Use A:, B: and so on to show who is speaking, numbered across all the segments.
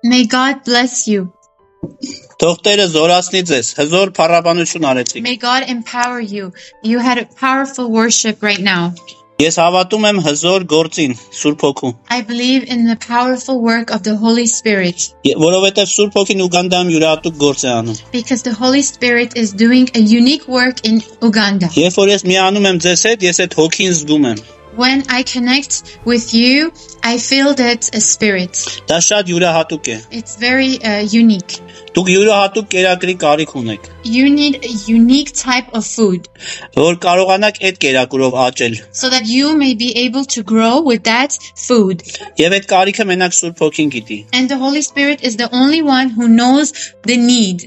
A: May God bless you.
B: Թող Տերը զորացնի ձեզ, հզոր փառաբանություն արեցիք։
A: May God empower you. You had a powerful worship right now.
B: Ես հավատում եմ հզոր գործին, Սուրբ Հոգու։
A: I believe in the powerful work of the Holy Spirit.
B: Որովհետև Սուրբ Հոգին Ուգանդայում յուրահատուկ գործ է անում։
A: Because the Holy Spirit is doing a unique work in Uganda.
B: Երբ որ ես միանում եմ ձեզ հետ, ես այդ հոգին զգում եմ։
A: When I connect with you, I feel that spirit.
B: Դա շատ յուրահատուկ է։
A: It's very unique.
B: Դուք յուրահատուկ կերակրի կարիք ունեք,
A: You need a unique type of food
B: որ կարողանաք այդ կերակուրով աճել։
A: so that you may be able to grow with that food.
B: Եվ այդ կարիքը մենակ Սուրբ Հոգին գիտի։
A: And the Holy Spirit is the only one who knows the need.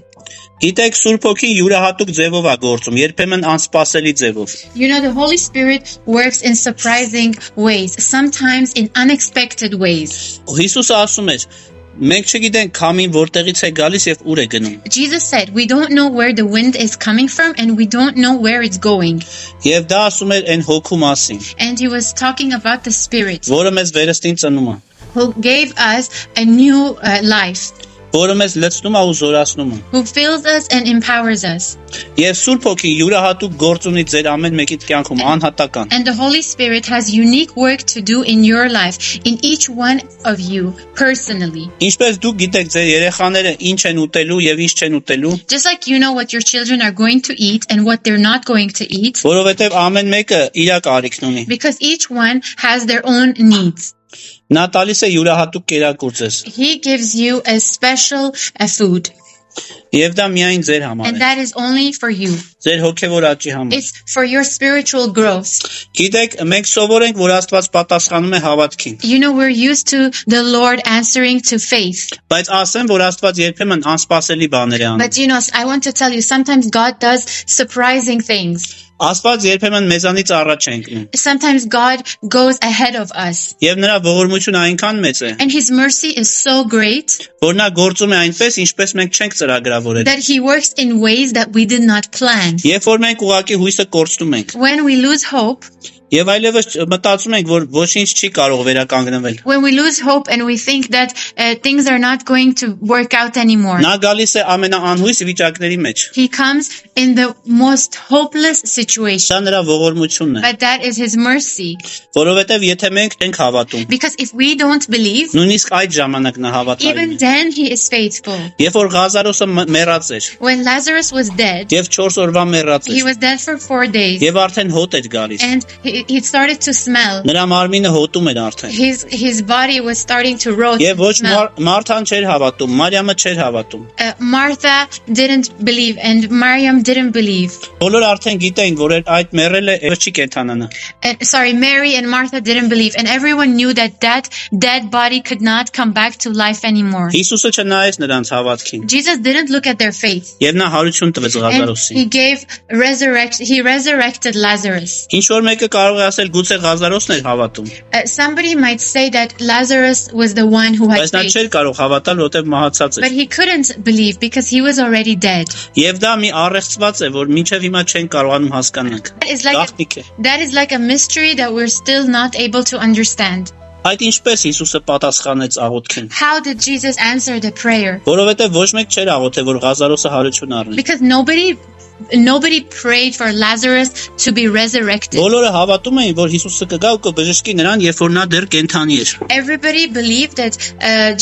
B: Գիտեք, Սուրբ Հոգին յուրահատուկ ձևով է գործում, երբեմն անսպասելի ձևով։
A: You know, the Holy Spirit works in surprising ways, sometimes in unexpected ways.
B: Հիսուսը ասում էր. Մենք չգիտենք քամին որտեղից է գալիս եւ ուր է գնում։
A: Jesus said, we don't know where the wind is coming from and we don't know where it's going.
B: Եվ դա ասում էր այն հոգու մասին,
A: And he was talking about the Spirit
B: որը մեզ վերստին ծնում է,
A: who gave us a new life,
B: որը մեզ լցնում է ու զորացնում է։
A: who fills us and empowers us.
B: Եվ Սուրբ Հոգին յուրահատուկ գործ ունի ձեր ամեն մեկի կյանքում անհատական։
A: And the Holy Spirit has unique work to do in your life, in each one of you, personally.
B: Ինչպես դուք գիտեք ձեր երեխաները ինչ են ուտելու եւ ինչ չեն ուտելու,
A: Just like you know what your children are going to eat and what they're not going to eat,
B: որովհետեւ ամեն մեկը իր կարիքն ունի։
A: because each one has their own needs.
B: Նա տալիս է յուրահատուկ կերակուր ձեզ։
A: He gives you a special food,
B: Եվ դա միայն ձեր համար
A: and
B: է։
A: that is only for you.
B: Ձեր հոգեվոր աճի համար։
A: It's for your spiritual growth.
B: Գիտեք, մենք սովոր ենք, որ Աստված պատասխանում է հավատքին։
A: You know, we're used to the Lord answering to faith.
B: Բայց ասեմ, որ Աստված երբեմն անսպասելի bաներ է անում։
A: But you know, I want to tell you, sometimes God does surprising things.
B: Աստված երբեմն մեզանից առաջ է ընկնում։
A: Sometimes God goes ahead of us.
B: Եվ նրա ողորմությունը այնքան մեծ է,
A: And His mercy is so great
B: որ նա գործում է այնպես, ինչպես մենք չենք ծրագրավորել։
A: that He works in ways that we did not plan.
B: Երբ որ մենք ուղղակի հույսը կորցնում ենք,
A: When we lose hope,
B: եւ այլևս մտածում ենք, որ ոչինչ չի կարող վերականգնվել։
A: when we lose hope and we think that things are not going to work out anymore,
B: Նա գալիս է ամենաանհույս վիճակների մեջ։
A: He comes in the most hopeless situation.
B: Դա նրա ողորմությունն է,
A: But that is His mercy.
B: որովհետեւ եթե մենք չենք հավատում,
A: Because if we don't believe,
B: նույնիսկ այդ ժամանակ նա հավատարիմ
A: even
B: է։
A: then He is faithful.
B: Երբ որ Ղազարոսը մեռած էր,
A: When Lazarus was dead,
B: եւ 4 օրվա մեռած
A: he
B: էր,
A: was dead for 4 days.
B: եւ արդեն հոտ էր գալիս։
A: And he started to smell.
B: Նրա մարմինը հոտում էր արդեն։
A: His body was starting to rot.
B: Եվ ոչ
A: smell.
B: Մարթան չէր havատում, Մարիամը չէր հավատում։
A: Martha didn't believe and Mariam didn't believe.
B: Բոլորը արդեն գիտեին, որ այդ մեռելը չի կենդանանա։
A: Mary and Martha didn't believe, and everyone knew that that dead body could not come back to life anymore.
B: Հիսուսը չնայեց նրանց հավատքին։
A: Jesus didn't look at their faith.
B: Եվ նա հարություն տվեց
A: And
B: Ղազարոսին։
A: he resurrected Lazarus.
B: Ինչ որ մեկը կարող է ասել, գուցե Ղազարոսն էր հավատում,
A: Somebody might say that Lazarus was the one who had
B: բայց նա
A: faith.
B: չէր կարող հավատալ, որովհետև մահացած
A: But
B: էր։
A: he couldn't believe because he was already dead.
B: Եվ դա մի առեղծված է, որ մինչև հիմա չեն կարողանում հասկանանք։ Գաղտնիք է։
A: That is like a mystery that we're still not able to understand.
B: Այդ ինչպես Հիսուսը պատասխանեց աղոթքին։
A: How did Jesus answer the prayer?
B: Որովհետև ոչ մեկ չէր աղոթել, որ Ղազարոսը հարություն առնի։
A: Because nobody prayed for Lazarus to be resurrected.
B: Բոլորը հավատում էին, որ Հիսուսը կգա ու կբժշկի նրան, երբ որ նա դեռ կենդանի էր։
A: Everybody believed that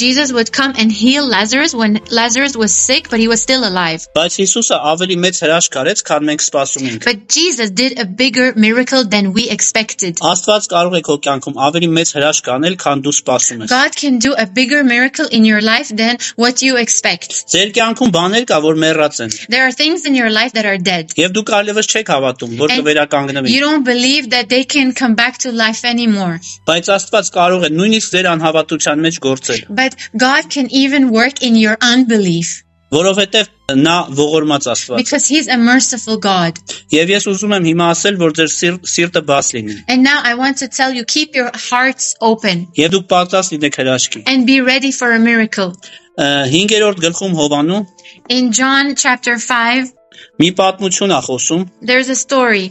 A: Jesus would come and heal Lazarus when Lazarus was sick, but he was still alive.
B: Բայց Հիսուսը ավելի մեծ հրաշք արեց, քան մենք սպասում ենք։
A: But Jesus did a bigger miracle than we expected.
B: Աստված կարող է քո կյանքում ավելի մեծ հրաշք անել, քան դու սպասում ես։
A: God can do a bigger miracle in your life than what you expect.
B: Ձեր կյանքում բաներ կա, որ մեռած են։
A: There are things in your life that are dead.
B: Եվ դուք այլևս չեք հավատում, որ կվերականգնվի։
A: You don't believe that they can come back to life anymore.
B: Բայց Աստված կարող է նույնիսկ ձեր անհավատության մեջ գործել,
A: But God can even work in your unbelief
B: որովհետև նա ողորմած Աստված։
A: because He's a merciful God.
B: Եվ ես ուզում եմ հիմա ասել, որ ձեր սիրտը բաց լինի։
A: And now I want to tell you, keep your hearts open
B: Եվ դուք պատրաստ լինեք հրաշքի։
A: and be ready for a miracle.
B: 5-րդ գլխում Հովանու
A: In John chapter 5,
B: մի պատմություն է խոսում,
A: there's a story.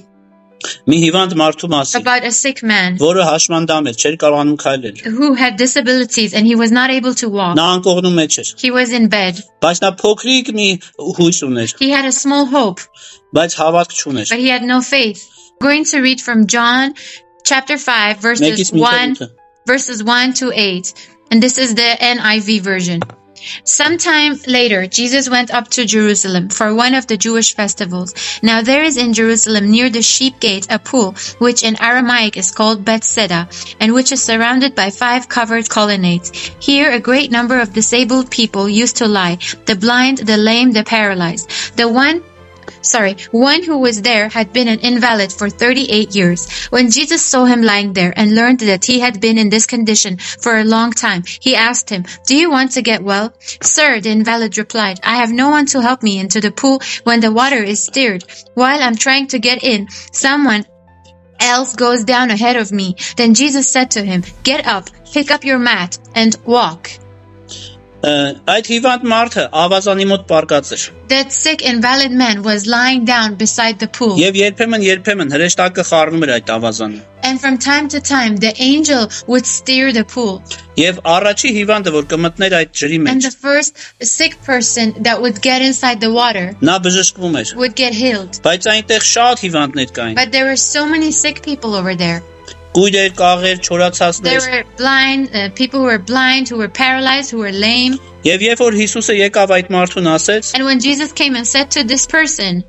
B: Մի հիվանդ մարդու մասին,
A: about a sick man
B: որը հաշմանդամ էր, չէր կարողանում քայլել։
A: who had disabilities and he was not able to walk.
B: Նա անկողնու մեջ էր,
A: He was in bed.
B: բայց նա փոքրիկ մի հույս ուներ,
A: He had a small hope,
B: բայց հավատք չուներ։
A: but he had no faith. Going to read from John chapter 5
B: Մեկից
A: verses 1 to 8. And this is the NIV version. Sometime later, Jesus went up to Jerusalem for one of the Jewish festivals. Now there is in Jerusalem near the sheep gate a pool, which in Aramaic is called Bethesda, and which is surrounded by 5 covered colonnades. Here a great number of disabled people used to lie, the blind, the lame, the paralyzed. One who was there had been an invalid for 38 years. When Jesus saw him lying there and learned that he had been in this condition for a long time, he asked him, "Do you want to get well?" "Sir," the invalid replied, "I have no one to help me into the pool when the water is stirred. While I'm trying to get in, someone else goes down ahead of me." Then Jesus said to him, "Get up, pick up your mat, and walk."
B: Այդ հիվանդ մարդը ավազանի մոտ պառկած էր։
A: That sick invalid man was lying down beside the pool.
B: Եվ երբեմն հրեշտակը խառնում էր այդ ավազանը։
A: And from time to time, the angel would steer the pool.
B: Եվ առաջի հիվանդը, որ կմտներ այդ ջրի
A: And
B: մեջ,
A: the first sick person that would get inside the water
B: նա բժշկվում էր։
A: would get healed.
B: Բայց այնտեղ շատ հիվանդներ կային։
A: But there were so many sick people over there.
B: Կույրեր, կաղեր,
A: There
B: չորացածներ։
A: were blind, people who were blind, who were paralyzed, who were lame.
B: Եվ երբ որ Հիսուսը եկավ այդ մարդուն ասեց,
A: And when Jesus came and said to this person,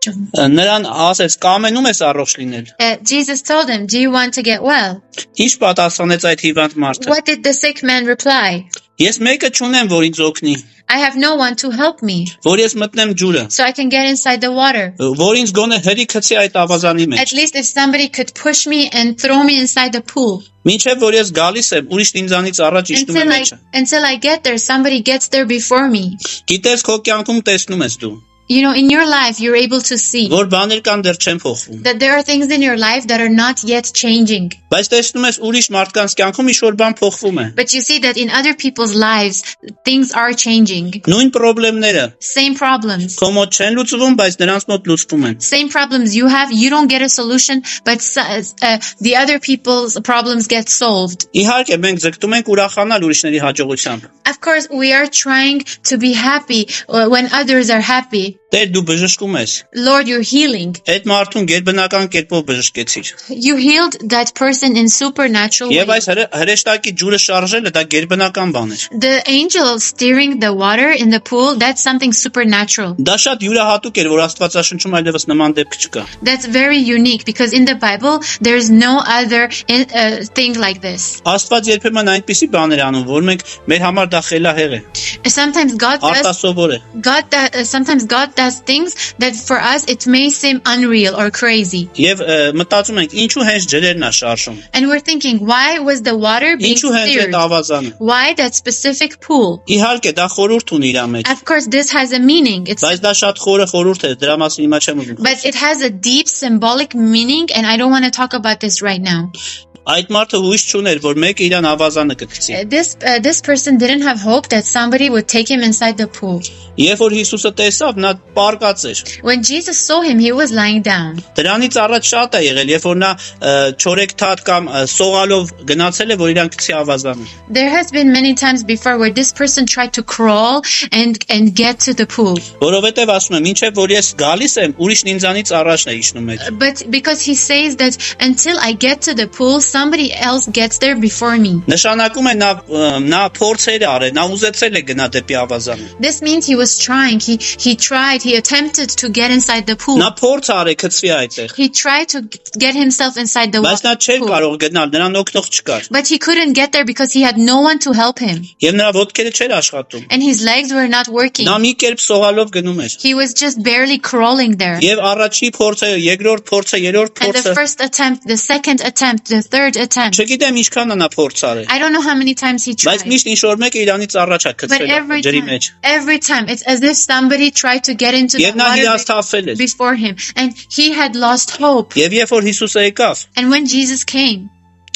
B: նրան ասեց, «Կամենում ես առողջ լինել»։
A: Jesus told him, "Do you want to get well?"
B: Ինչ պատասխանեց այդ հիվանդ մարդը։
A: What did the sick man reply?
B: Ես մեկը չունեմ, որ ինձ օգնի,
A: "I have no one to help me,
B: որ ես մտնեմ ջուրը,
A: so I can get inside the water.
B: որ ինձ գոնե հրի գցի այդ ավազանի մեջ։
A: At least if somebody could push me and throw me inside the pool.
B: Մինչև որ ես գալիս եմ, ուրիշն ինձանից առաջ իջնում է մեջը։
A: Until I get there, somebody gets there before me."
B: Գիտես քո կյանքում տեսնում ես դու,
A: You know, in your life, you're able to see
B: որ բաներ կան դեռ չեն փոխվում։
A: that there are things in your life that are not yet changing.
B: Բայց տեսնում ես ուրիշ մարդկանց կյանքում ինչ-որ բան փոխվում է։
A: But you see that in other people's lives, things are changing.
B: Նույն խնդիրները
A: Same problems.
B: քո մոտ չեն լուծվում, բայց նրանց մոտ լուծվում են։
A: Same problems you have, you don't get a solution, but the other people's problems get solved.
B: Իհարկե մենք ձգտում ենք ուրախանալ ուրիշների հաջողությամբ։
A: Of course, we are trying to be happy when others are happy.
B: Տեր դու բժշկում ես։
A: Lord, you're healing.
B: Այդ մարդուն գերբնական կերպով բժշկեցիր։
A: You healed that person in supernatural
B: Եվ
A: way.
B: այս հրեշտակի ջուրը շարժելը դա գերբնական բան է։
A: The angel steering the water in the pool, that's something supernatural.
B: Դա շատ յուրահատուկ էր, որ Աստվածաշնչում այլևս նման դեպք չկա։
A: That's very unique because in the Bible, there's no other thing like this.
B: Աստված երբեմն այնպիսի բաներ անում, որ մենք մեր համար դա խելահեղ է։
A: Sometimes God
B: Արտասովոր է։
A: sometimes God does things that for us it may seem unreal or crazy.
B: Եվ մտածում ենք, ինչու հենց ջրերն է շարժում։
A: And we're thinking, why was the water being
B: Ինչու հենց
A: steered?
B: այդ ավազանը։
A: Why that specific pool?
B: Իհարկե դա խորհուրդ ունի իր մեջ,
A: Of course, this has a meaning.
B: բայց դա շատ խորը խորհուրդ է, դրա մասին հիմա չեմ ուզում։
A: But it has a deep symbolic meaning, and I don't want to talk about this right now.
B: Այդ մարդը հույս չուներ, որ մեկը իրան ավազանը կգցի։
A: This person didn't have hope that somebody would take him inside the pool.
B: Երբ որ Հիսուսը տեսավ, նա պառկած էր։
A: When Jesus saw him, he was lying down.
B: Դրանից առաջ շատ է եղել, երբ որ նա չորեքթաթ կամ սողալով գնացել է, որ իրան գցի ավազանը։
A: There has been many times before where this person tried to crawl and get to the pool.
B: Որովհետև ասում եմ, մինչև որ ես գալիս եմ, ուրիշն ինձանից առաջն է իջնում մեջ։
A: But because he says that until I get to the pool, somebody else gets there before me.
B: Նշանակում է նա փորձեր արել, նա ուզեցել է գնա դեպի ավազանը։
A: This means he was trying. He tried. He attempted to get inside the pool.
B: Նա փորձ արել գցվի այդտեղ։
A: He tried to get himself inside the
B: Բայց նա չէր
A: pool.
B: կարող գնալ, նրան օգնող չկար։
A: But he couldn't get there because he had no one to help him.
B: Եվ նրա ոտքերը չէր աշխատում։
A: And his legs were not working.
B: Նա մի կերպ սողալով գնում էր։
A: He was just barely crawling there.
B: Եվ առաջի փորձը, երկրորդ փորձը, երրորդ
A: And the
B: փորձը,
A: first attempt, the second attempt, the third attempt.
B: չգիտեմ ինչքան նա փորձ արել։
A: I don't know how many times he
B: Բայց
A: tried.
B: միշտ ինչ-որ մեկը իրանից առաջ է
A: But
B: գցվել ջրի մեջ։
A: every time, it's as if somebody tried to get into the
B: Եվ նա
A: water
B: հիասթափվել էր։
A: before him. And he had lost hope.
B: Եվ երբ որ Հիսուսը եկավ,
A: And when Jesus came,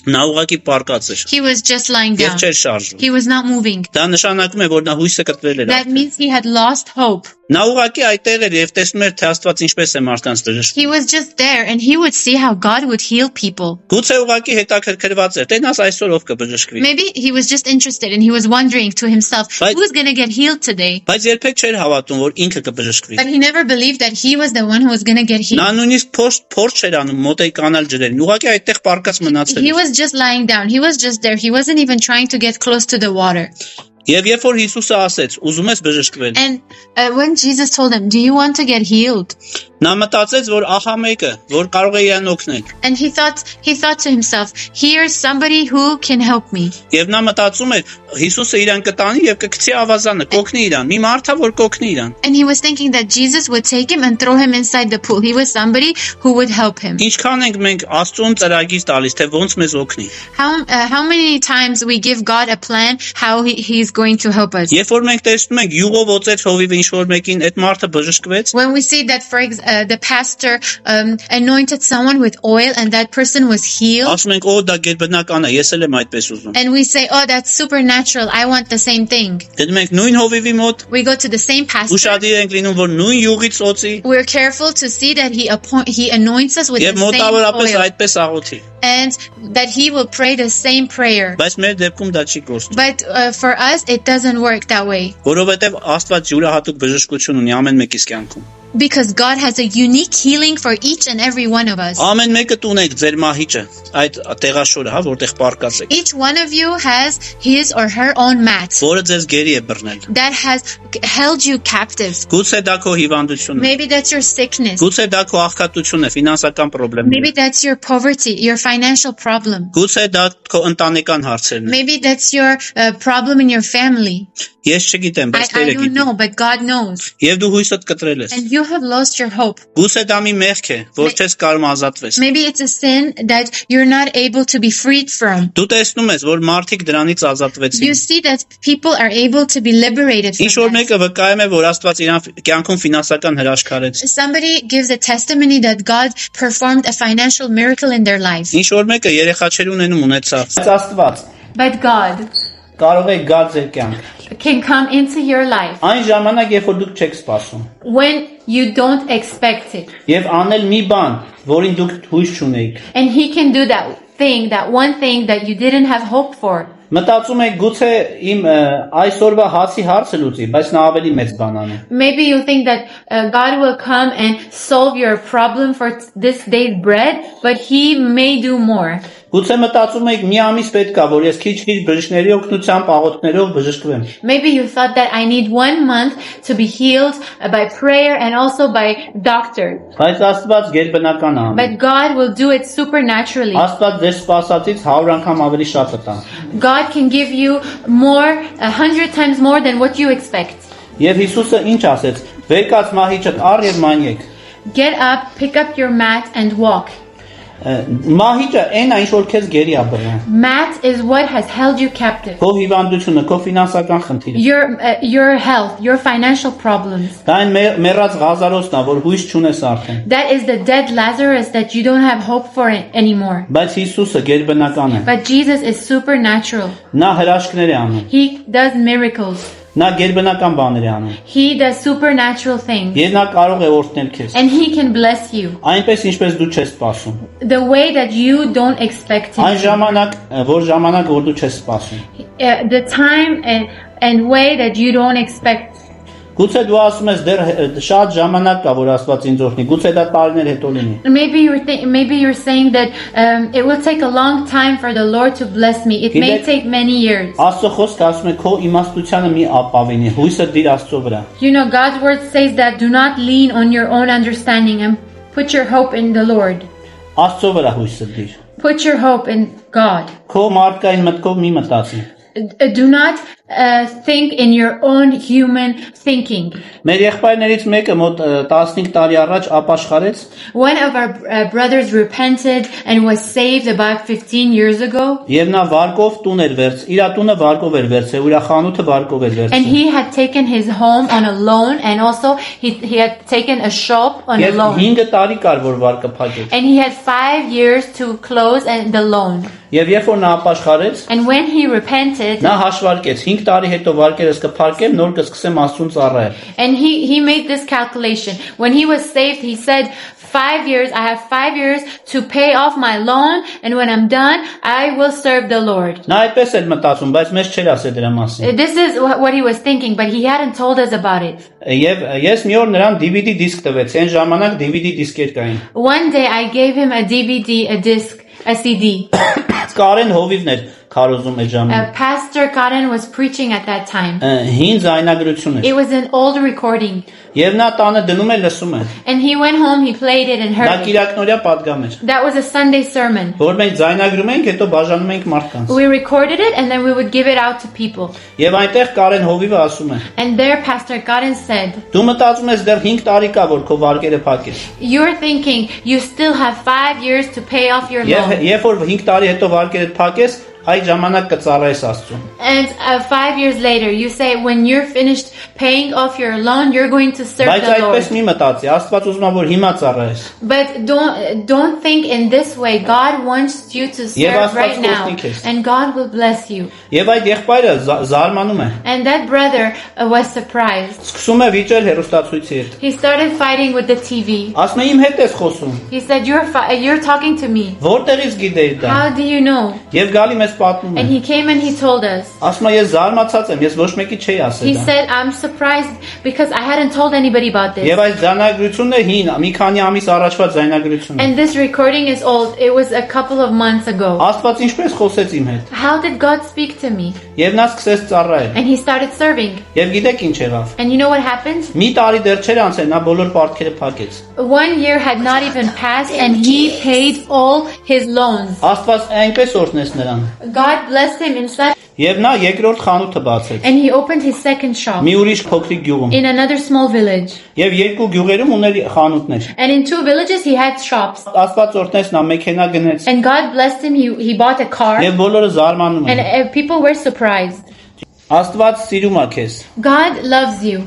B: Նա ուղղակի պառկած էր
A: He was just lying
B: եւ
A: down.
B: չէր շարժվում։
A: He was not moving.
B: Դա նշանակում է, որ նա հույսը կտրել էր։
A: That means he had lost hope.
B: Նա ուղղակի այդտեղ էր եւ տեսնում էր, թե Աստված ինչպես է մարդկանց բժշկում։
A: He was just there and he would see how God would heal people.
B: Գուցե ուղղակի հետաքրքրված էր, տենաս այսօր ով կբժշկվի։
A: Maybe he was just interested and he was wondering to himself,
B: But-
A: who's going to get healed today?
B: Բայց երբեք չէր հավատում, որ ինքը կբժշկվի։
A: But he never believed that he was the one who was going to get healed.
B: Նա նույնիսկ փորձ չէր անում մոտենալ ջրերին։ Ուղղակի այդտեղ պառկած մնացել
A: He
B: էր։
A: was just lying down. He was just there. He wasn't even trying to get close to the water.
B: Եվ երբ որ Հիսուսը ասեց, ուզում ես բժշկվել,
A: And when Jesus told him, do you want to get healed?
B: նա մտածեց, որ ահա մեկը, որ կարող է իրան օգնել։
A: And he thought to himself, here's somebody who can help me.
B: Եվ նա մտածում էր, Հիսուսը իրան կտանի եւ կգցի ավազանը, կօգնի իրան։ Մի մարդ է, որ կօգնի իրան։
A: And he was thinking that Jesus would take him and throw him inside the pool. He was somebody who would help him.
B: Ինչքան ենք մենք Աստծուն ծրագիր տալիս, թե ոնց մեզ օգնի։
A: How many times we give God a plan how he's going to help us?
B: Երբ որ մենք տեսնում ենք յուղով օծեց հովիվը ինչ որ մեկին, այդ մարդը բժշկվեց,
A: When we see that, the pastor anointed someone with oil and that person was healed,
B: ասում ենք, «Օ, դա գերբնական է, ես էլ եմ այդպես ուզում»։
A: and we say, oh, that's supernatural, I want the same thing.
B: Գնում ենք նույն հովիվի մոտ,
A: We go to the same pastor.
B: ուշադիր ենք լինում, որ նույն յուղից օծի
A: We're careful to see that he anoints us with
B: եւ
A: the same
B: մոտավորապես
A: oil
B: այդպես աղոթի։
A: and that he will pray the same prayer.
B: Բայց մեր դեպքում դա չի գործում,
A: But for us, it doesn't work that way.
B: որովհետեւ Աստված յուրահատուկ բժշկություն ունի ամեն մեկիս կյանքում։
A: Because God has a unique healing for each and every one of us.
B: Ամեն մեկը ունեք ձեր մահիճը, այդ տեղաշորը, հա, որտեղ պարկած եք,
A: Each one of you has his or her own mat
B: որը ձեզ գերի է բռնել։
A: that has held you captive.
B: Գուցե դա քո հիվանդությունն է,
A: Maybe that's your sickness.
B: գուցե դա քո աղքատությունն է, ֆինանսական
A: Maybe
B: խնդիրները,
A: that's your poverty, your financial problem.
B: գուցե դա քո ընտանեկան հարցերն են։
A: Maybe that's your problem in your family.
B: Ես չգիտեմ, բայց
A: I
B: Տերը
A: don't
B: գիտի։
A: know, but God knows.
B: Եվ դու հույսդ կտրել ես։
A: And you have lost your hope.
B: Գուցե դա մի մեղք է, որ չես կարող ազատվես։
A: Maybe it's a sin that you're not able to be freed from.
B: Դու տեսնում ես, որ մարդիկ դրանից
A: You
B: ազատվեցին։
A: see that people are able to be liberated
B: Ինչ
A: from
B: որ
A: that.
B: մեկը վկայում է, որ Աստված իրան կյանքում ֆինանսական հրաշք արեց։
A: Somebody gives a testimony that God performed a financial miracle in their life.
B: Ինչ որ մեկը երեխա չեր ունենում ունեցավ։ Բայց Աստված
C: But God
B: կարող է գալ ձեր կյանք։
C: can come into your life
B: Այն ժամանակ, երբ որ դուք չեք սպասում,
C: when you don't expect it.
B: եւ անել մի բան, որին դուք հույս չունեիք։
C: And He can do that one thing that you didn't have hope for.
B: Մտածում եք գուցե իմ այսօրվա հացի հարցը լուծի, բայց նա ավելի մեծ բան անի։
C: Maybe you think that God will come and solve your problem for this day's bread, but He may do more.
B: Գուցե մտածում եք մի ամիս պետք է, որ ես քիչ-քիչ բժիշկների օգնությամբ, աղոթքներով բժշկվեմ։
C: Maybe you thought that I need 1 month to be healed by prayer and also by doctor.
B: Բայց Աստված գերբնական է անում։
C: But God will do it supernaturally.
B: Աստված ձեր սպասածից 100 անգամ ավելի շատ է տա։
C: God can give you more, 100 times more than what you expect.
B: Եվ Հիսուսը ինչ ասեց. «Վեր կաց մահիճդ առ եւ մանյեք»։
C: Get up, pick up your mat and walk.
B: Մահիճը այն է, ինչ որ քեզ գերի է բռնում։
C: Mat is what has held you captive.
B: Քո հիվանդությունը, քո ֆինանսական խնդիրը։
C: Your health, your financial problems.
B: Դա այն մեռած Ղազարոսն է, որ հույս չունես արդեն։
C: That is the dead Lazarus that you don't have hope for anymore.
B: Բայց Հիսուսը գերբնական է։
C: But Jesus is supernatural.
B: Նա հրաշքներ է անում։
C: He does miracles.
B: Նա գերբնական բաներ է անում։
C: He does supernatural things.
B: Եվ նա կարող է օրհնել քեզ։
C: And He can bless you
B: Այնպես ինչպես դու չես սպասում։
C: the way that you don't expect
B: Այն
C: it.
B: ժամանակ, որ դու չես սպասում։
C: The time and way that you don't expect.
B: Գուցե դու ասում ես դեռ շատ ժամանակ կա, որ Աստված ինձ օրհնի։ Գուցե դա տարիներ հետո լինի։
C: Maybe you're saying that it will take a long time for the Lord to bless me. It may take many years.
B: Աստծո խոսքը ասում է քո իմաստությանը մի ապավինի, հույսը դիր Աստծո վրա։
C: You know, God's word says that do not lean on your own understanding and put your hope in the Lord.
B: Աստծո վրա հույսը դիր։
C: Put your hope in God.
B: Քո մարդկային մտքով մի մտածի։
C: Do not think in your own human thinking.
B: Մեր եղբայրներից մեկը մոտ 15 տարի առաջ ապաշխարեց
C: One of our brothers repented and was saved about 15 years ago.
B: եւ նա վարկով տուն էր իր տունը վարկով էր վերցել, իր խանութը վարկով էր
C: And
B: վերցել։
C: he had taken his home on a loan, and also he had taken a shop on a
B: Եվ
C: loan.
B: 5 տարի կար որ վարկը փակեց։
C: And he had 5 years to close the loan.
B: Եվ երբ որ նա ապաշխարեց,
C: And when he repented,
B: նա հաշվարկեց 5 տարի հետո վարկերս կփակեմ, նոր կսկսեմ Աստծուն ծառայել։
C: and he made this calculation. When he was saved, he said, 5 years, I have 5 years to pay off my loan, and when I'm done, I will serve the Lord.
B: Նա այդպես էր մտածում, բայց մեզ չէր ասել դրա մասին։
C: This is what he was thinking, but he hadn't told us about it.
B: Եվ ես մի օր նրան DVD դիսկ տվեցի, այն ժամանակ DVD դիսկեր կային։
C: One day I gave him a DVD, a disc, a CD.
B: Կարեն հովիվն էր քարոզում այդ ժամանակ։
C: Pastor Karen was preaching at that time.
B: Հին ձայնագրություն էր։
C: It was an old recording.
B: Եվ նա տանը դնում է լսում է։
C: And he went home, he played it and
B: Դա
C: heard it.
B: կիրակնորյա պատգամ էր։
C: That was a Sunday sermon.
B: Որ մենք ձայնագրում ենք, հետո բաժանում ենք մարդկանց։
C: We recorded it and then we would give it out to people.
B: Եվ այնտեղ Կարեն հովիվը ասում է.
C: And there Pastor Karen said,
B: Դու մտածում ես դեռ 5 տարի կա որ քո վարկերը փակես։
C: you're thinking you still have 5 years to pay off your
B: Եվ
C: loan.
B: երբ որ 5 տարի հետո վարկերդ փակես, այդ ժամանակ կծառայես Աստծուն։
C: And 5 years later, you say when you're finished paying off your loan, you're going to serve
B: Բայց
C: the
B: այդպես
C: Lord.
B: մի մտածի, Աստված ուզում է որ հիմա ծառայես։
C: But don't think in this way. God wants you to serve right now, and God will bless you.
B: Եվ այդ եղբայրը զարմանում է։
C: And that brother was surprised.
B: Սկսում է վիճել հեռուստացույցի հետ։
C: He started fighting with the TV.
B: Ասում է իմ հետ ես խոսում։
C: He said, you're talking to me.
B: Որտեղից գիտեի դա։
C: How do you know?
B: Եվ գալի մեզ պատմում է։
C: And he came and he told us.
B: Ասում է ես զարմացած եմ, ես ոչ մեկի չէի ասել
C: He
B: դա։
C: said, I'm surprised because I hadn't told anybody about this.
B: Եվ այս ձայնագրությունն է հին, մի քանի ամիս առաջվա ձայնագրությունն է։
C: And this recording is old. It was a couple of months ago.
B: Աստված ինչպես խոսեց իմ հետ։
C: How did God speak to me?
B: Եվ նա սկսեց ծառայել։
C: And he started serving.
B: Եվ գիտեք ինչ եղավ։
C: And you know what happened?
B: Մի տարի դեռ չէր անցել, նա բոլոր պարտքերը փակեց։
C: 1 year had not even passed and he paid all his loans.
B: Աստված այնպես օրհնեց նրան։
C: God blessed him in such,
B: Եվ նա երկրորդ խանութը բացեց։
C: and he opened his second shop
B: Մի ուրիշ փոքրիկ գյուղում։
C: in another small village.
B: Եւ երկու գյուղերում ուներ խանութներ։
C: And in 2 villages he had shops.
B: Աստված օրհնեց նա մեքենա գնեց։
C: And God blessed him. He bought a car.
B: Եվ բոլորը զարմանում
C: And
B: են։
C: people were surprised.
B: Աստված սիրում է քեզ։
C: God loves you.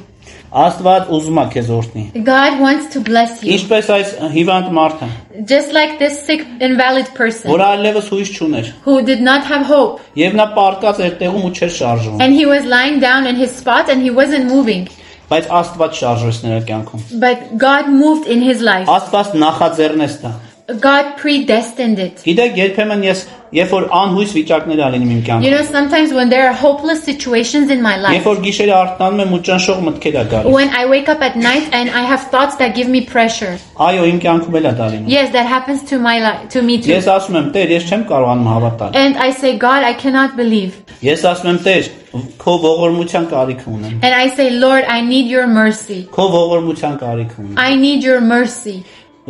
B: Աստված ուզում է քեզ օրհնի։
C: God wants to bless you.
B: Ինչպես այս հիվանդ մարդը,
C: Just like this sick, invalid person
B: որ այլևս հույս չուներ։
C: who did not have hope.
B: Եվ նա պարկած էր տեղում ու չէր շարժվում։
C: And he was lying down in his spot and he wasn't moving.
B: Բայց Աստված շարժվեց նրա կյանքում։
C: But God moved in his life.
B: Աստված նախաձեռնեց դա։
C: God predestined it.
B: Գիտեք, երբեմն ես երբ որ անհույս վիճակներ ա լինում իմ
C: You
B: կյանքում,
C: know, sometimes when there are hopeless situations in my
B: երբ
C: life,
B: որ գիշերը արթնանում եմ ու ճնշող մտքեր ա գալիս,
C: when I wake up at night and I have thoughts that give me pressure.
B: այո, իմ կյանքում էլ ա դա լինում։
C: Yes, that happens to my life, to me too.
B: Ես ասում եմ, Տեր, ես չեմ կարողանում հավատալ։
C: And I say, God, I cannot believe.
B: Ես ասում եմ, Տեր, քո ողորմության կարիք ունեմ։
C: And I say, Lord, I need your mercy.
B: Քո ողորմության կարիք ունեմ։
C: I need your mercy.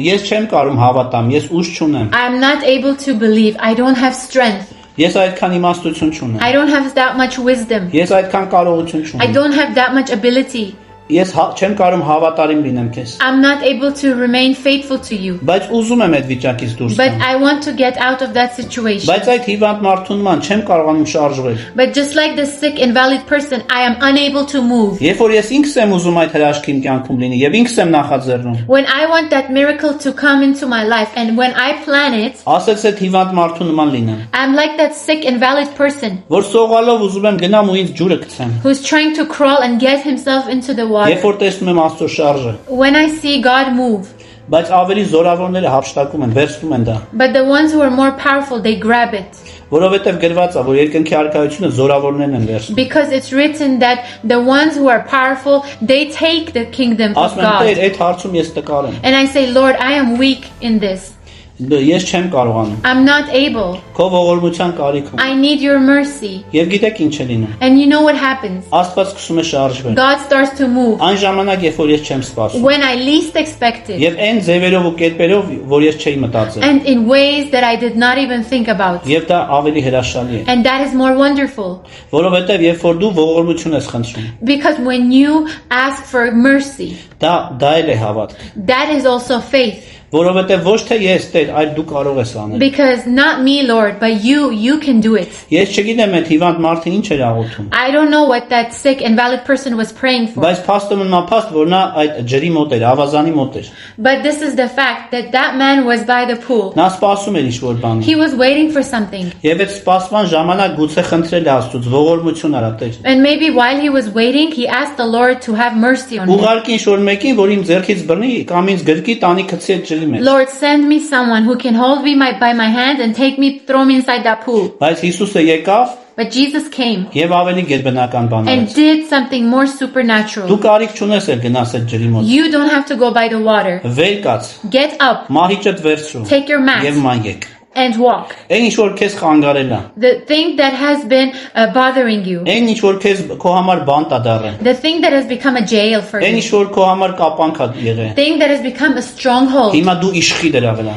B: Ես չեմ կարող հավատամ, ես ուժ չունեմ։
C: I'm not able to believe. I don't have strength.
B: Ես այդքան իմաստություն չունեմ։
C: I don't have that much wisdom.
B: Ես այդքան կարողություն
C: I
B: չունեմ։
C: don't have that much ability.
B: Ես չեմ կարող հավատարիմ լինեմ քեզ։
C: I'm not able to remain faithful to you.
B: Բայց ուզում եմ այդ վիճակից դուրս
C: But
B: գալ։
C: I want to get out of that situation.
B: Բայց այդ հիվանդ մարդուն ման չեմ կարողանում շարժվել։
C: But just like the sick, invalid person, I am unable to move.
B: Երբ որ ես ինքս եմ ուզում այդ հրաշքին կյանքում լինի եւ ինքս եմ նախաձեռնում,
C: When I want that miracle to come into my life and when I plan it,
B: ասեց այդ հիվանդ մարդու նման լինեմ,
C: I'm like that sick, invalid person
B: որ սողալով ուզում եմ գնամ ու ինձ ջուրը գցեմ։
C: who's trying to crawl and get himself into the
B: Երբ
C: water.
B: որ տեսնում եմ Աստծո շարժը,
C: When I see God move,
B: բայց ավելի զորավորները հափշտակում են, վերցնում են դա,
C: but the ones who are more powerful, they grab it.
B: որովհետեւ գրված է, որ երկնքի արքայությունը զորավորներն են վերցնում։
C: Because it's written that the ones who are powerful, they take the kingdom of
B: Ասում եմ, Տեր,
C: God.
B: այդ հարցում ես տկար եմ։
C: And I say, Lord, I am weak in this.
B: Ես չեմ կարողանում։
C: I'm not able.
B: Քո ողորմության կարիք ունեմ։
C: I need your mercy.
B: Եվ gitեք ինչ է լինում։
C: And you know what happens?
B: Աստված սկսում է շարժվել։
C: God starts to move
B: Այն ժամանակ, երբ որ ես չեմ սպասում։
C: when I least expect it
B: Եվ այն ձևերով ու կերպերով, որ ես չէի մտածել։
C: and in ways that I did not even think about.
B: Եվ դա ավելի հրաշալի է։
C: And that is more wonderful
B: Որովհետև երբ որ դու ողորմություն ես խնդրում,
C: because when you ask for mercy,
B: դա էլ է հավատք։
C: that is also faith.
B: Որովհետև ոչ թե ես Տեր, այլ դու կարող ես անել։
C: Because not me, Lord, but you can do it.
B: Ես չգիտեմ այդ հիվանդ մարդը ինչ էր աղոթում։
C: I don't know what that sick, invalid person was praying for.
B: Բայց փաստը մնա փաստ, որ նա այդ ջրի մոտ էր, ավազանի մոտ էր։
C: But this is the fact that that man was by the pool.
B: Նա սպասում էր ինչ-որ բանի։
C: He was waiting for something.
B: Եվ այդ սպասման ժամանակ գուցե խնդրել է Աստծուց ողորմություն արա Տեր։
C: And maybe while he was waiting, he asked the Lord to have mercy on him.
B: Ուղարկի ինչ-որ մեկին, որ իմ ձեռքից բռնի կամ ինձ գրկի տանի գցի այդ ջրի մեջ։
C: Lord, send me someone who can hold me by my hand and take me, throw me inside that pool.
B: Բայց Հիսուսը եկավ
C: But Jesus came
B: եւ ավելի գերբնական բան
C: and
B: արեց։
C: did something more
B: Դու
C: supernatural.
B: կարիք չունես էլ գնաս այդ ջրի մոտ։
C: You don't have to go by the water.
B: Վեր կաց,
C: Get up,
B: մահիճդ վերցրու
C: take your mat
B: եւ ման եկ։
C: and walk.
B: Այն ինչ որ քեզ խանգարել է,
C: The thing that has been bothering you,
B: այն ինչ որ քեզ քո համար բանտ ա դառել,
C: the thing that has become a jail for
B: այն ինչ
C: you,
B: որ քո համար կապանք ա եղել,
C: thing that has become a stronghold,
B: հիմա դու իշխի դրա վրա։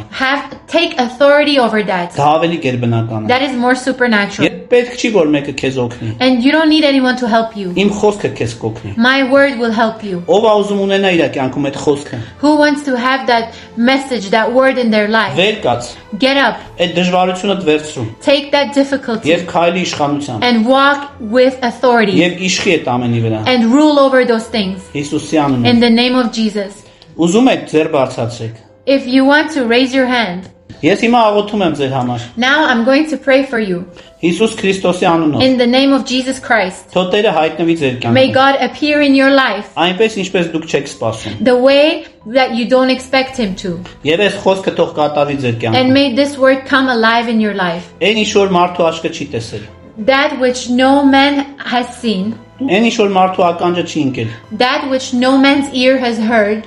C: take authority over that.
B: Դա ավելի գերբնական է։
C: That is more supernatural.
B: Եվ պետք չի որ մեկը քեզ օգնի։
C: And you don't need anyone to help you.
B: Իմ խոսքը քեզ կօգնի։
C: My word will help you.
B: Ով ա ուզում ունենա իր կյանքում այդ խոսքը։
C: Who wants to have that message, that word in their life?
B: Վեր կաց,
C: Get up,
B: այդ դժվարությունդ վերցրու
C: take that difficulty
B: եւ քայլի իշխանությամբ
C: and walk with authority
B: եւ իշխի այդ ամենի վրա։
C: and rule over those things
B: Հիսուսի անունով։
C: in the name of Jesus.
B: Ուզում եք ձեր բարձրացրեք։
C: If you want to raise your hand,
B: Ես հիմա աղոթում եմ ձեր համար։
C: now I'm going to pray for you
B: Հիսուս Քրիստոսի անունով։
C: in the name of Jesus Christ.
B: Թող Տերը հայտնվի ձեր
C: May
B: կյանքում։
C: God appear in your life
B: Այնպես ինչպես դուք չեք սպասում։
C: the way that you don't expect him to.
B: Եվ այս խոսքը թող կատարվի ձեր
C: And
B: կյանքում։
C: may this word come alive in your life.
B: Այն ինչ որ մարդու աչքը չի տեսել,
C: That which no man has seen,
B: այն ինչ որ մարդու ականջը չի ընկել,
C: that which no man's ear has heard,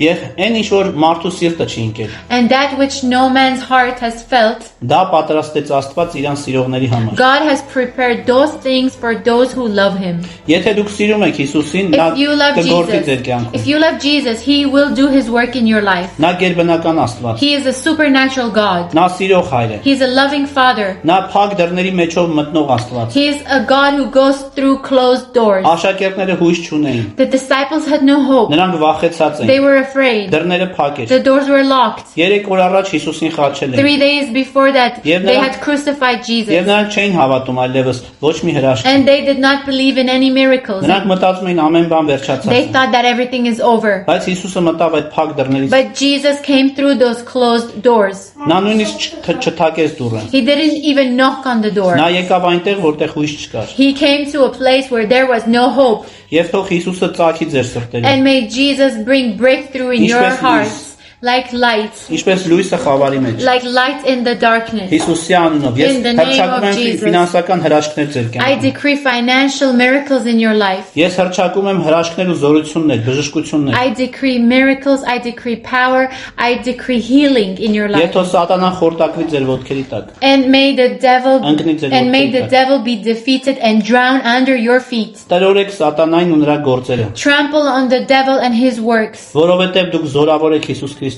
B: եւ այն ինչ որ մարդու սիրտը չի ընկել,
C: and that which no man's heart has felt,
B: դա պատրաստեց Աստված իրան սիրողների համար։
C: God has prepared those things for those who love him.
B: Եթե դուք սիրում եք Հիսուսին, նա
C: If you love
B: կգործի ձեր
C: Jesus,
B: կյանքում։
C: if you love Jesus, he will do his work in your life.
B: Նա գերբնական Աստված,
C: He is a supernatural God.
B: նա սիրող Հայր է,
C: He is a loving Father.
B: նա փակ դռների մեջով մտնող Աստված։
C: He is a God who goes through closed doors.
B: Աշակերտները հույս չունեին,
C: The disciples had no hope.
B: նրանք վախեցած
C: They
B: էին,
C: were afraid.
B: դռները փակ էր։
C: The doors were locked.
B: 3 օր առաջ Հիսուսին խաչել էին։
C: 3 days before that,
B: Եվ
C: they
B: նրանք-
C: had crucified
B: Եվ
C: Jesus.
B: նրանք չէին հավատում այլևս ոչ մի հրաշք։
C: And they did not believe in any miracles.
B: Նրանք մտածում էին ամեն բան
C: They
B: վերջացած։
C: thought that everything is over.
B: Բայց Հիսուսը մտավ այդ փակ դռներից։
C: But Jesus came through those closed doors.
B: Նա նույնիսկ չթակեց դուռը։
C: He didn't even knock on the door.
B: Նա եկավ այնտեղ, որտեղ հույս չկար։
C: He came to a place where there was no hope.
B: Եվ թող Հիսուսը ծագի ձեր սրտերում։
C: And may Jesus bring breakthrough in your
B: Ինչպես լույս։
C: hearts. Like light.
B: Ինչպես լույսը խավարի մեջ։
C: Like light in the darkness.
B: Հիսուսի անունով ես
C: In the name
B: հրճակում
C: of
B: եմ
C: Jesus.
B: ֆինանսական հրաշքներ ձեր
C: I
B: կյանքում։
C: decree financial miracles in your life.
B: Ես հրճակում եմ հրաշքներ ու զորություններ, բժշկություններ։
C: I decree miracles. I decree power. I decree healing in your
B: Եվ
C: life.
B: թող սատանան խորտակվի ձեր ոտքերի տակ։
C: And may the devil
B: Ընկնի ձեր
C: and may
B: ոտքերի
C: the
B: տակ։
C: devil be defeated and drown under your feet.
B: Տրորեք սատանային ու նրա գործերը,
C: Trample on the devil and his works.
B: որովհետև դուք զորավոր եք Հիսուս Քրիստոսով։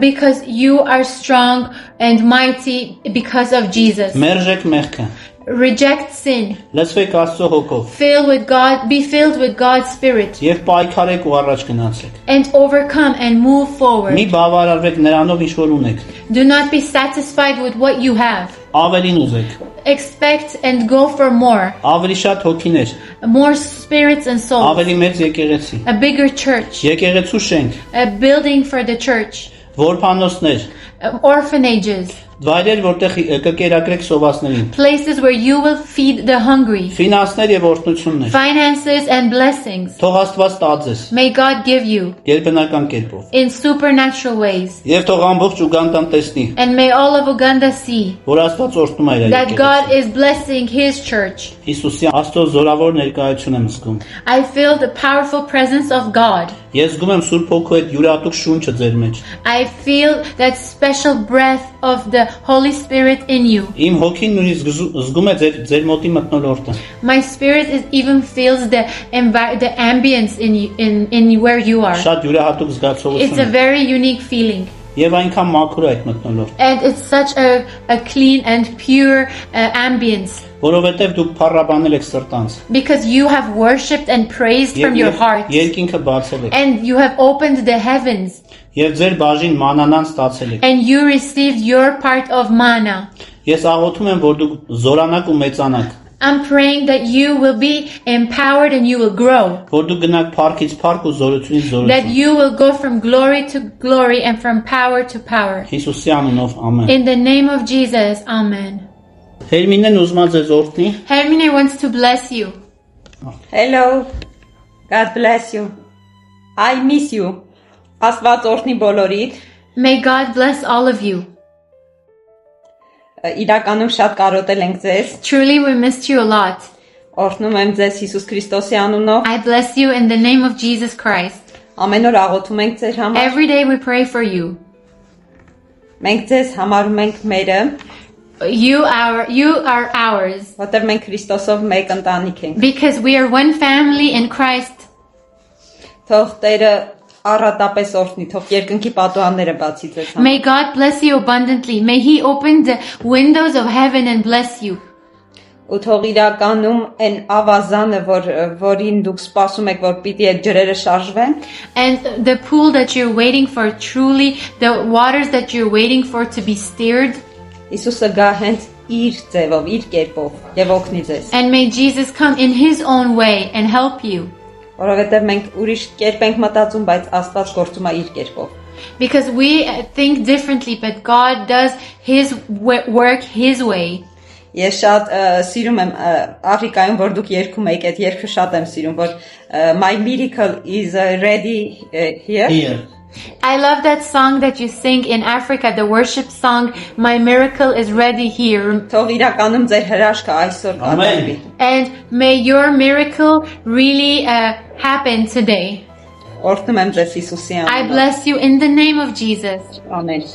C: Because you are strong and mighty because of Jesus.
B: Մերժեք մեղքը,
C: Reject sin.
B: լցվեք Աստծո հոգով
C: Be filled with God's Spirit
B: եւ պայքարեք ու առաջ գնացեք։
C: and overcome and move
B: Մի
C: forward.
B: բավարարվեք նրանով, ինչ որ ունեք։
C: Do not be satisfied with what you have.
B: Ավելին ուզեք,
C: Expect and go for more.
B: ավելի շատ հոգիներ,
C: More spirits and souls.
B: ավելի մեծ եկեղեցի,
C: A bigger church.
B: եկեղեցու շենք,
C: A building for the church.
B: որբանոցներ,
C: Orphanages.
B: վայրեր, որտեղ կկերակրեք սովածներին,
C: Places where you will feed the hungry.
B: ֆինանսներ եւ օրհնություններ։
C: Finances and blessings.
B: Թող Աստված տա ձեզ
C: May God give you
B: երբնական կերպով։
C: in supernatural ways.
B: Եվ թող ամբողջ Ուգանդան տեսնի,
C: And may all of Uganda see
B: որ Աստված օրհնում է իր
C: that God
B: եկեղեցին։
C: is blessing His church.
B: Հիսուսի Աստծո զորավոր ներկայություն եմ զգում։
C: I feel the powerful presence of God.
B: Ես զգում եմ Սուրբ Հոգու այդ յուրատուկ շունչը ձեր մեջ։
C: I feel that special special breath of the Holy Spirit in you.
B: Իմ հոգին նույնիսկ զգում է ձեր մոտի մտնոլորտը։
C: My spirit even feels the ambience in where you are.
B: Շատ յուրահատուկ
C: It's
B: զգացողություն
C: a
B: է։
C: very unique feeling.
B: Եվ այնքան մաքուր է այդ մտնոլորտը,
C: And it's such a clean and pure ambience.
B: որովհետև դուք փառաբանել եք սրտանց։
C: Because you have worshipped and praised from your heart.
B: Երկինքը բացել եք։
C: And you have opened the heavens.
B: Եվ ձեր բաժին մանանան ստացել եք։
C: And you received your part of manna.
B: Ես աղոթում եմ, որ դուք զորանաք ու մեծանաք,
C: I'm praying that you will be empowered and you will grow.
B: որ դուք գնաք փառքից փառք ու զորությունից
C: That
B: զորություն։
C: you will go from glory to glory and from power to power.
B: Հիսուսի անունով ամեն։
C: In the name of Jesus, amen.
B: Հերմինեն ուզում է ձեզ օրհնի։
C: Hermine wants to bless you.
D: Hello. God bless you. I miss you. Աստված օրհնի բոլորիդ։
C: May God bless all of you.
D: Իրականում շատ կարոտել ենք ձեզ։
C: Truly, we missed you a lot.
D: Օրհնում եմ ձեզ Հիսուս Քրիստոսի անունով։
C: I bless you in the name of Jesus Christ.
D: Ամեն օր աղոթում ենք ձեր համար։
C: Every day we pray for you.
D: Մենք ձեզ համարում ենք մերը,
C: You are ours.
D: որտեղ մենք Քրիստոսով մեկ ընտանիք ենք։
C: Because we are one family in Christ.
D: Թող Տերը առատապես օրհնի, թող երկնքի պատուհանները բացի ձեզ համար։
C: May God bless you abundantly. May He open the windows of heaven and bless you.
D: Ու թող իրականում այն ավազանը, որին դուք սպասում եք, որ պիտի այդ ջրերը շարժվեն,
C: And the pool that you're waiting for, truly, the waters that you're waiting for to be stirred.
D: Հիսուսը գա հենց իր ձևով, իր կերպով եւ օգնի ձեզ։
C: And may Jesus come in His own way and help you.
D: Որովհետև մենք ուրիշ կերպ ենք մտածում, բայց Աստված գործում է իր կերպով։
C: Because we think differently, but God does His work His way.
D: Ես շատ սիրում եմ Աֆրիկայում, որ դուք երգում եք, այդ երգը շատ եմ սիրում, որ My miracle is ready here.
B: Here։
C: I love that song that you sing in Africa, the worship song, My Miracle is Ready Here.
D: Թող իրականում ձեր հրաշքը այսօր կատարվի։
C: And may your miracle really happen today.
D: Օրհնում եմ ձեզ Հիսուսի
C: I
D: անունով։
C: bless you in the name of Jesus.
D: Ամեն։